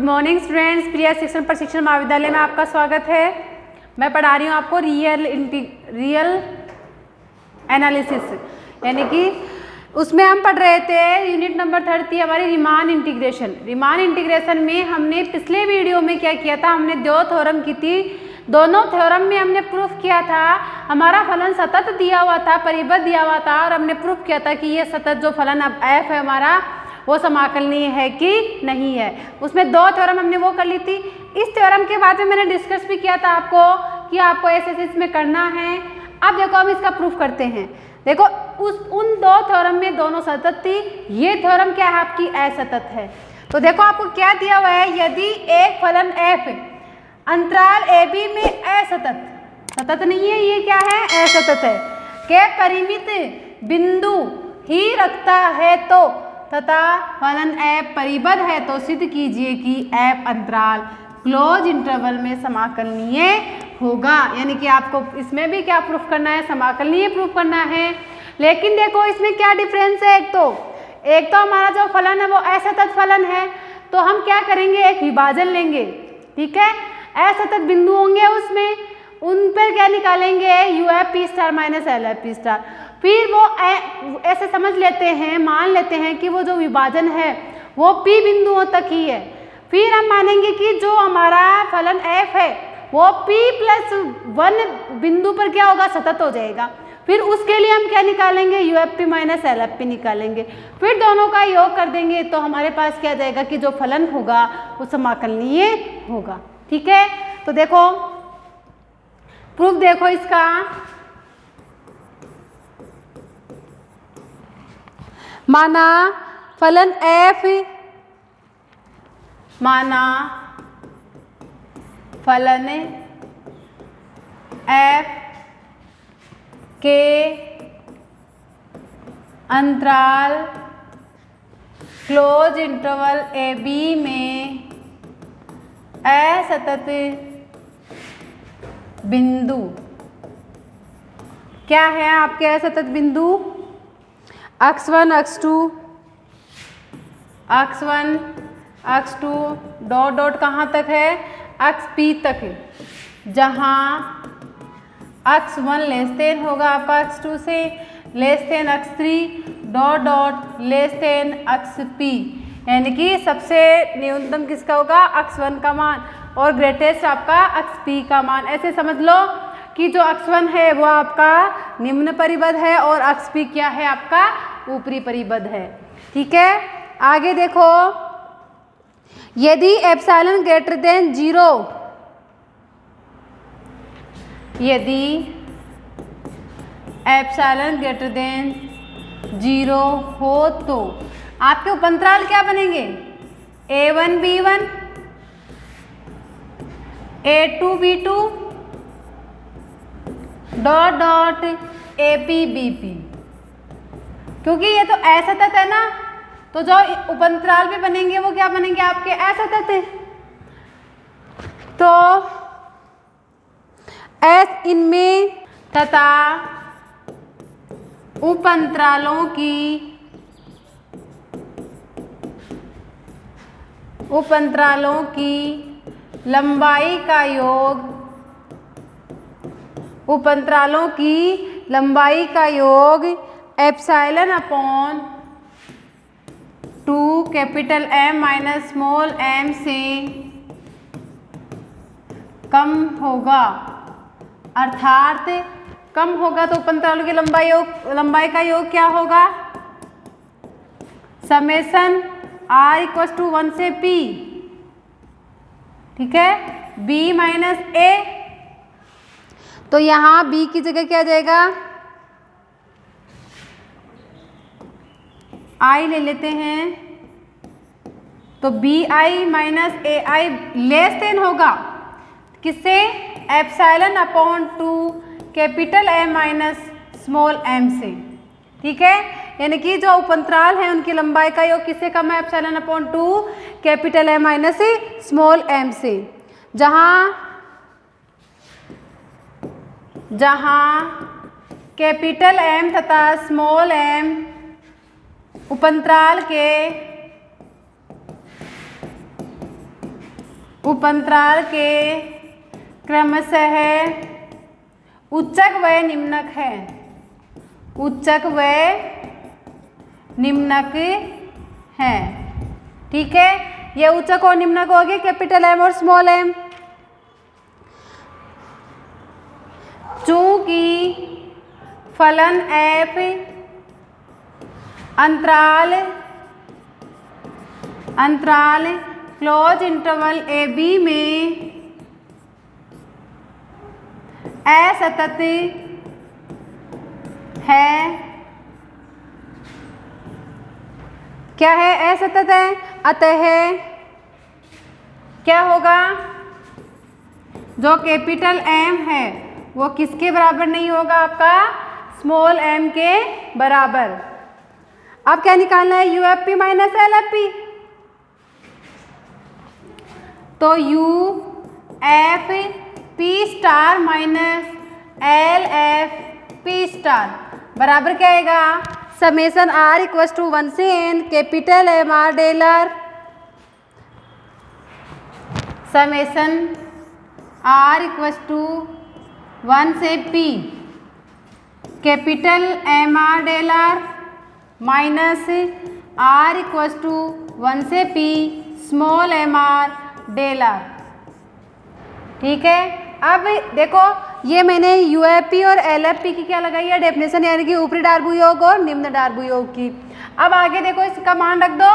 Morning students, प्रिया शिक्षण प्रशिक्षण महाविद्यालय में आपका स्वागत है। मैं पढ़ा रही हूँ आपको रियल एनालिसिस, यानी कि उसमें हम पढ़ रहे थे यूनिट नंबर 30 हमारी रीमान इंटीग्रेशन। रीमान इंटीग्रेशन में हमने पिछले वीडियो में क्या किया था, हमने दो थ्योरम की थी। दोनों थ्योरम में हमने प्रूफ किया था हमारा फलन सतत दिया हुआ था, परिबद्ध दिया हुआ था, और हमने प्रूफ किया था कि ये सतत जो फलन अब एफ है हमारा वो समाकलनीय है कि नहीं है। उसमें दो थ्योरम हमने वो कर ली थी। इस थ्योरम के बाद में मैंने डिस्कस भी किया था आपको कि आपको ऐसे इसमें करना है। अब देखो हम इसका प्रूफ करते हैं। देखो उन दो थ्योरम में दोनों सतत थी, ये थ्योरम क्या है आपकी असतत है। तो देखो आपको क्या दिया हुआ है, यदि एक फलन f अंतराल ab में असतत, सतत नहीं है, ये क्या है असतत है, के परिमित बिंदु ही रखता है तो तथा फलन f परिबद्ध है तो सिद्ध कीजिए कि f अंतराल क्लोज इंटरवल में समाकलनीय होगा। यानी कि आपको इसमें भी क्या प्रूफ करना है, समाकलनीय प्रूफ करना है। लेकिन देखो इसमें क्या डिफरेंस है, एक तो हमारा जो फलन है वो असतत फलन है, तो हम क्या करेंगे, एक विभाजन लेंगे, ठीक है। असतत बिंदु होंगे उसमें, उन पर क्या निकालेंगे, UFP star minus LFP star. फिर वो ऐसे समझ लेते हैं, मान लेते हैं कि वो जो विभाजन है वो P बिंदुओं तक ही है। फिर हम मानेंगे कि जो हमारा फलन f है वो P+1 बिंदु पर क्या होगा, सतत हो जाएगा। फिर उसके लिए हम क्या निकालेंगे, UFP माइनस LFP निकालेंगे। फिर दोनों का योग कर देंगे तो हमारे पास क्या जाएगा कि जो फलन होगा वो समाकलनीय होगा, ठीक है। तो देखो प्रूफ देखो इसका, माना फलन f के अंतराल क्लोज इंटरवल AB में असतत बिंदु क्या है आपके असतत बिंदु, x1 x2 डॉट डॉट कहाँ तक है, xp तक है, जहाँ x1 लेस देन होगा आपका x2 से, less than x3 dot dot less than xp, यानी कि सबसे न्यूनतम किसका होगा, x1 का मान, और ग्रेटेस्ट आपका xp का मान। ऐसे समझ लो कि जो x1 है वो आपका निम्न परिबद्ध है और xp क्या है आपका ऊपरी परिबद्ध है, ठीक है। आगे देखो, यदि एप्सिलॉन ग्रेटर देन 0, यदि एप्सिलॉन ग्रेटर देन 0 हो तो आपके उपअंतराल क्या बनेंगे, A1 B1 A2 B2 dot dot AP BP। क्योंकि ये तो असतत है ना, तो जो उपअंतराल भी बनेंगे वो क्या बनेंगे आपके असतत है। तो S इनमें तथा उपअंतरालों की लंबाई का योग, उपअंतरालों की लंबाई का योग epsilon upon 2 capital M minus small m से कम होगा। अर्थात कम होगा तो उपअंतरालों की लंबाई का योग क्या होगा, समेशन r = 1 से p, ठीक है, b माइनस a। तो यहाँ b की जगह क्या जाएगा, i ले लेते हैं, तो bi minus ai less than होगा किससे, epsilon upon 2 capital M minus small m से, ठीक है। यानी कि जो उपअंतराल है उनकी लंबाई का योग किससे कम है, epsilon upon 2 capital M minus small m से, जहाँ कैपिटल M तथा स्मॉल m उपअंतराल के उपअंतराल के क्रमशः उच्चक व निम्नक है, उच्चक व निम्नक है। ठीक है, ये उच्चक और निम्नक हो गए कैपिटल एम और स्मॉल एम। चूंकि फलन एफ अंतराल क्लोज इंटरवल ए बी में असतत है, क्या है? असतत है। अतः क्या होगा? जो कैपिटल एम है वो किसके बराबर नहीं होगा? आपका स्मॉल एम के बराबर। अब क्या निकालना है? U F P minus L F P. तो U F P star minus L F P star बराबर क्या आएगा? समेसन आर इक्वस टू 1 से N capital M R del R, summation R equals to 1 से P capital M R del R minus R equals to 1 से P small M R del R. ठीक है, अब देखो ये मैंने यूएफपी और एलएफपी की क्या लगाई है? डेफिनेशन, यानी कि ऊपरी डार्बू योग और निम्न डार्बू योग की। अब आगे देखो इसका मान रख दो,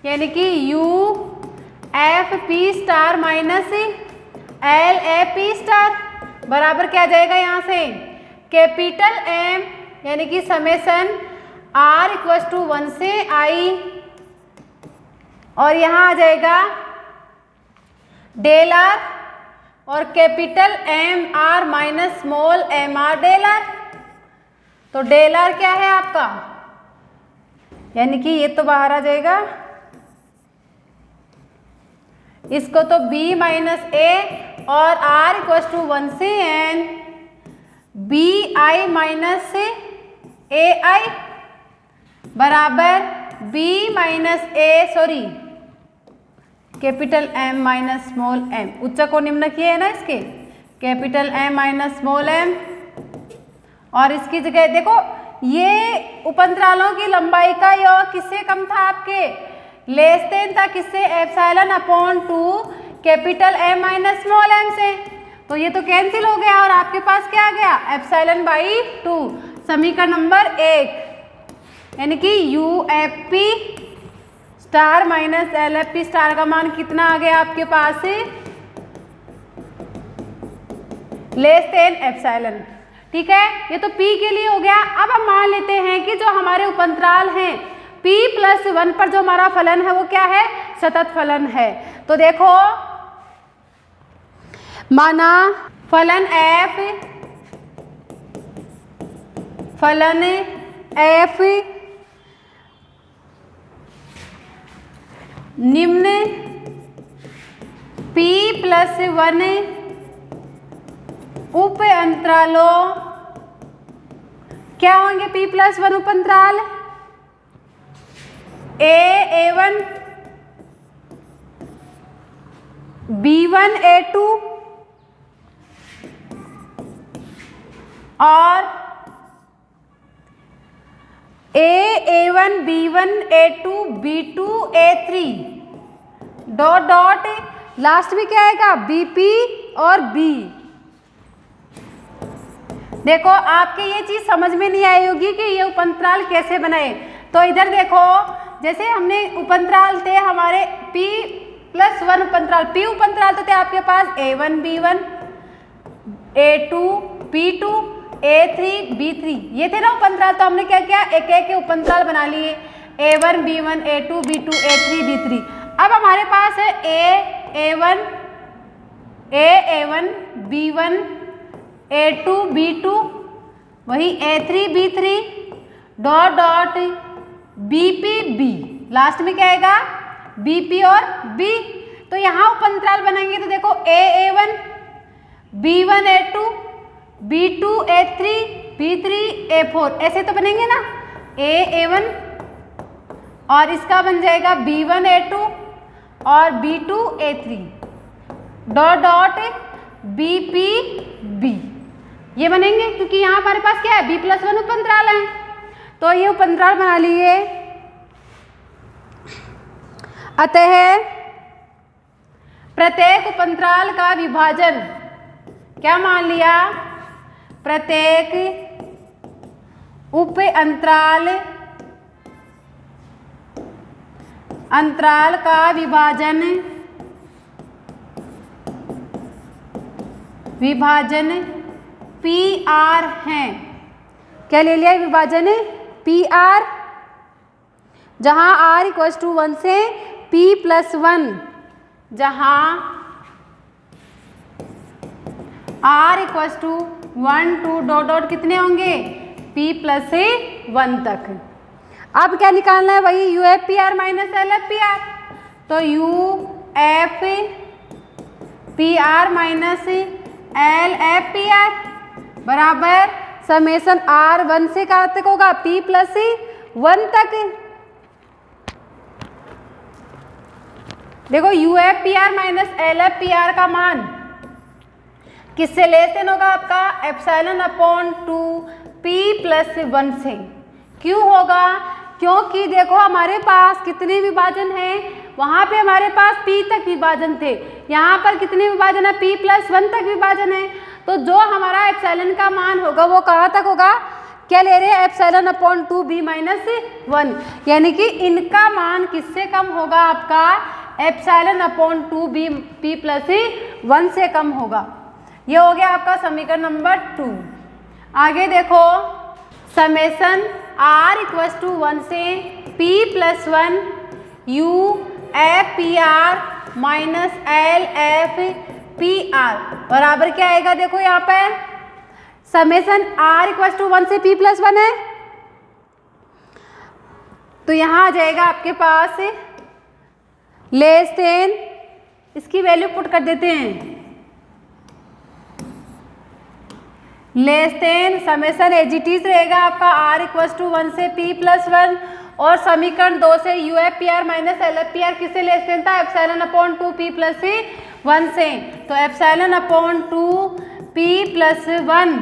यानी कि you F P star minus L F P star बराबर क्या आ जाएगा? यहाँ से कैपिटल एम यानी कि समेसन आर इक्वस टू 1 से आई, और यहाँ आ जाएगा डेल आर और capital M R minus small M R del R. तो डेल आर क्या है आपका? यानी कि ये तो बाहर आ जाएगा, इसको तो b माइनस ए और r इक्वस टू 1 से n B I minus A I बराबर b minus A sorry capital m minus small m। उच्चक और निम्नक ये है ना इसके, capital M minus small m। और इसकी जगह देखो ये उपअंतरालों की लंबाई का योग किससे कम था? आपके लेस देन था, किससे? Epsilon upon 2 capital M minus small m से। तो ये तो कैंसिल हो गया और आपके पास क्या आ गया? Epsilon by 2। समीकरण नंबर 1, यानी कि you F P star minus L F P star का मान कितना आ गया आपके पास? Less than epsilon. ठीक है, ये तो P के लिए हो गया। अब हम मान लेते हैं कि जो हमारे उपअंतराल हैं P प्लस 1 पर जो हमारा फलन है वो क्या है? सतत फलन है। तो देखो माना फलन F निम्न P प्लस 1 उप अंतरालों क्या होंगे? P प्लस 1 उप अंतराल A1 B1 A2 और A1 B1 A2 B2 A3 dot dot last में क्या आएगा? BP और B। देखो आपके ये चीज समझ में नहीं आई होगी कि ये उपअंतराल कैसे बनाए। तो इधर देखो, जैसे हमने उपअंतराल थे हमारे P प्लस 1 उपअंतराल, P उपअंतराल तो थे आपके पास A1 B1 A2 B2 A3 B3, ये थे ना उपअंतराल। तो हमने क्या किया? एक एक के उपअंतराल बना लिए, A1 B1 A2 B2 A3 B3। अब हमारे पास है A1 B1 A2 B2 वही A3 B3 dot dot BP B, last में क्या आएगा? BP और B। तो यहाँ उपअंतराल बनाएंगे तो देखो A1 B1 A2 B2 A3 B3 A4 ऐसे तो बनेंगे ना, A1 और इसका बन जाएगा B1 A2 और B2A3 डॉट डॉट BPB ये बनेंगे, क्योंकि यहाँ हमारे पास क्या है B+1 उपअंतराल है, तो ये उपअंतराल बना लिए। अतः प्रत्येक उपअंतराल का विभाजन क्या मान लिया, प्रत्येक उपअंतराल का विभाजन PR है। क्या ले लिया विभाजन PR, जहां R इक्वल्स टू 1 से P+1, जहां R equals to 1 2 dot dot कितने होंगे P+1 तक। अब क्या निकालना है, वही UFPR माइनस LFPR, तो UFPR माइनस LFPR बराबर समेसन R1 से कहाँ तक होगा P+1 तक। देखो UFPR माइनस LFPR का मान किससे लेस देन होगा, आपका ε/2 P+1 से। क्यों होगा, क्योंकि देखो हमारे पास कितने विभाजन हैं, वहाँ पे हमारे पास P तक विभाजन थे, यहाँ पर कितने विभाजन है P+1 तक विभाजन है, तो जो हमारा एप्सिलॉन का मान होगा वो कहाँ तक होगा, क्या ले रहे हैं ε/2 B-1, यानी कि इनका मान किससे कम होगा, आपका ε/2 P+1 से कम होगा। ये हो गया आपका समीकरण नंबर 2। आगे देखो समेसन R इक्वल्स टू 1 से P+1 UFPR माइनस LFPR बराबर क्या आएगा, देखो यहाँ पर समेसन R इक्वल्स टू 1 से P+1 है, तो यहाँ आ जाएगा आपके पास लेस देन, इसकी वैल्यू पुट कर देते हैं, लेस देन समेसन एजिटीज रहेगा आपका R इक्वल्स टू 1 से P+1 और समीकरण 2 से UFPR माइनस LFPR किससे लेस देन था ε/2 P+1 से, तो ε/2 P+1,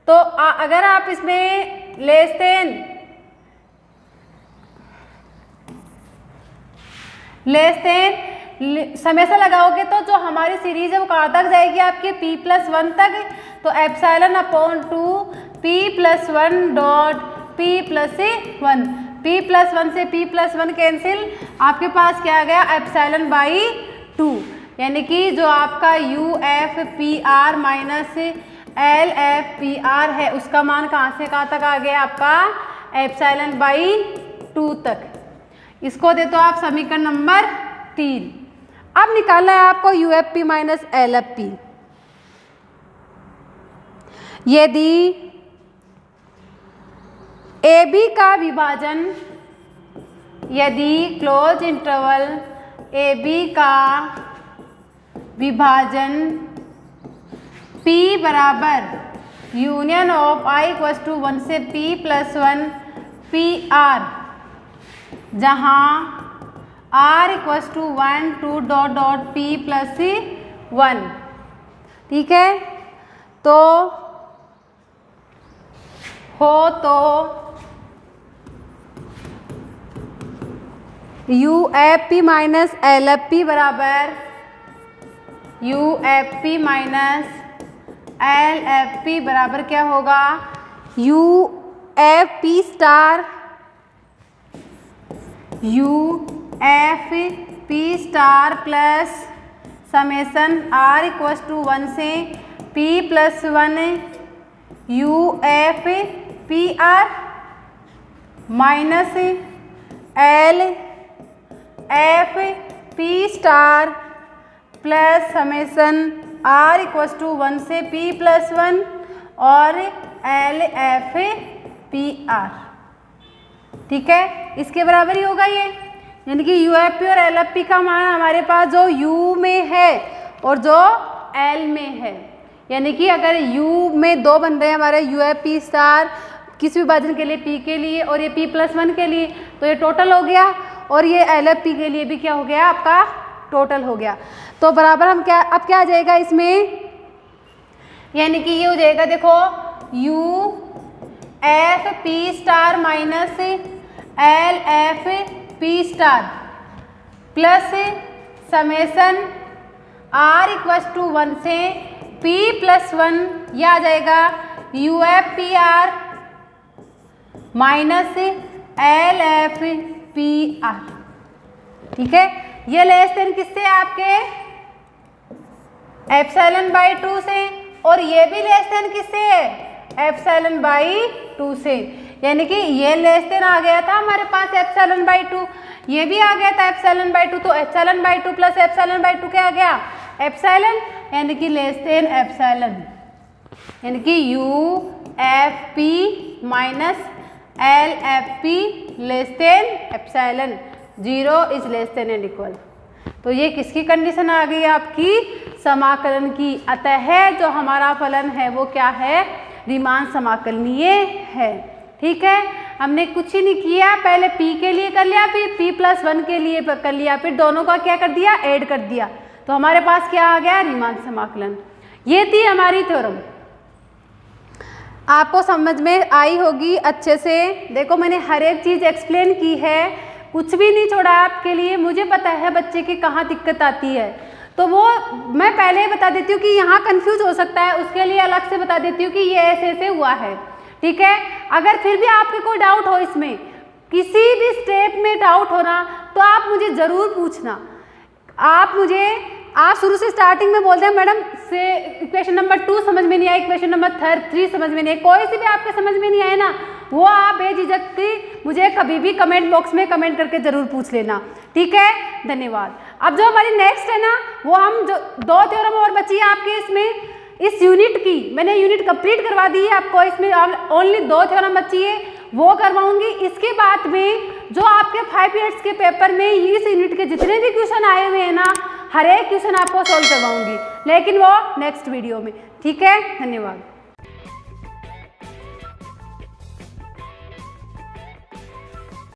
तो अगर आप इसमें लेस देन समेसन लगाओगे तो जो हमारी सीरीज है वो कहाँ तक जाएगी, आपके P+1 तक, तो ε/2 P+1 डॉट P+1, P+1 से P+1 कैंसिल, आपके पास क्या आ गया ε/2, यानी कि जो आपका UFPR माइनस LFPR है उसका मान कहाँ से कहाँ तक आ गया, आपका ε/2 तक। इसको दे तो आप समीकरण नंबर 3। अब निकालना है आपको UFP माइनस LFP। यदि AB का विभाजन, यदि क्लोज इंटरवल AB का विभाजन P बराबर union of I equals to 1 से P+1 PR, जहाँ R equals to 1 2 dot dot P+1, ठीक है, तो UFP माइनस LFP बराबर UFP माइनस LFP बराबर क्या होगा, UFP star plus summation R equals to 1 से P+1 UFPR minus LFP star plus summation R equals to 1 से P+1 और LFPR, ठीक है, इसके बराबर ही होगा ये, यानी कि UFP और LFP का मान हमारे पास जो U में है और जो L में है, यानी कि अगर U में दो बन रहे हैं हमारे UFP स्टार किस विभाजन के लिए P के लिए और ये P+1 के लिए, तो ये टोटल हो गया, और ये LFP के लिए भी क्या हो गया आपका टोटल हो गया। तो बराबर हम क्या अब क्या आ जाएगा इसमें, यानी कि ये हो जाएगा देखो UFP star minus LFP star plus summation R equals to 1 से P प्लस 1, यह आ जाएगा UFPR माइनस LFPR। ठीक है, ये लेस देन किससे आपके एप्सिलॉन बाई 2 से, और ये भी लेस देन किससे है एप्सिलॉन बाई 2 से, यानी कि ये लेस देन आ गया था हमारे पास एप्सिलॉन बाई 2, ये भी आ गया था एप्सिलॉन बाई 2, तो epsilon by 2 plus epsilon by 2 क्या आ गया एप्सिलॉन, यानी कि लेस देन एप्सिलॉन, यानी कि UFP minus LFP less than epsilon, 0 is less than and equal. तो ये किसकी कंडीशन आ गई आपकी समाकलन की, अतः जो हमारा फलन है वो क्या है रीमान समाकलनीय है। ठीक है, हमने कुछ ही नहीं किया, पहले P के लिए कर लिया, फिर P प्लस 1 के लिए कर लिया, फिर दोनों का क्या कर दिया ऐड कर दिया, तो हमारे पास क्या आ गया रीमान समाकलन। ये थी हमारी थ्योरम, आपको समझ में आई होगी अच्छे से। देखो मैंने हर एक चीज़ एक्सप्लेन की है, कुछ भी नहीं छोड़ा आपके लिए, मुझे पता है बच्चे की कहाँ दिक्कत आती है, तो वो मैं पहले ही बता देती हूँ कि यहाँ कंफ्यूज हो सकता है, उसके लिए अलग से बता देती हूँ कि ये ऐसे ऐसे हुआ है। ठीक है, अगर फिर भी आपके कोई डाउट हो इसमें, किसी भी स्टेप में डाउट हो ना, तो आप मुझे ज़रूर पूछना। आप शुरू से स्टार्टिंग में बोलते हैं मैडम से इक्वेशन नंबर 2 समझ में नहीं आई, इक्वेशन नंबर 3 समझ में नहीं आई, कोई सी भी आपके समझ में नहीं आए ना, वो आप बेझिझक मुझे कभी भी कमेंट बॉक्स में कमेंट करके ज़रूर पूछ लेना। ठीक है, धन्यवाद। अब जो हमारी नेक्स्ट है ना, वो हम जो 2 थ्योरम और बची है आपके इसमें, इस यूनिट की मैंने यूनिट कंप्लीट करवा दी है आपको, इसमें ओनली 2 थ्योरम बची है, वो करवाऊंगी। इसके बाद में जो आपके 5 ईयर्स के पेपर में इस यूनिट के जितने भी क्वेश्चन आए हुए हैं ना, हर एक क्वेश्चन आपको सॉल्व करवाऊंगी, लेकिन वो नेक्स्ट वीडियो में। ठीक है, धन्यवाद।